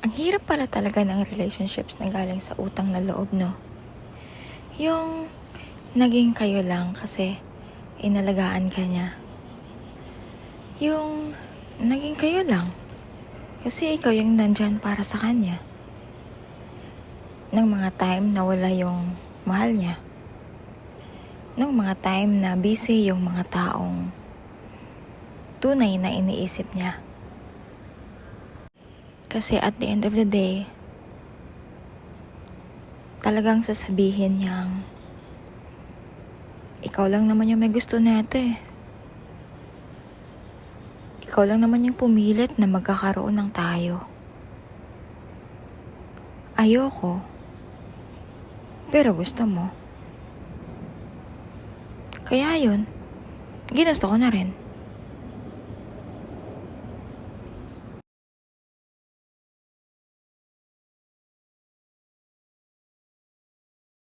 Ang hirap pala talaga ng relationships na galing sa utang na loob, no? Yung naging kayo lang kasi inalagaan ka niya. Yung naging kayo lang kasi ikaw yung nandyan para sa kanya. Nang mga time na wala yung mahal niya. Nang mga time na busy yung mga taong tunay na iniisip niya. Kasi at the end of the day, talagang sasabihin niyang, ikaw lang naman yung may gusto neto eh. Ikaw lang naman yung pumilit na magkakaroon ng tayo. Ayoko. Pero gusto mo. Kaya yun, ginusto ko na rin.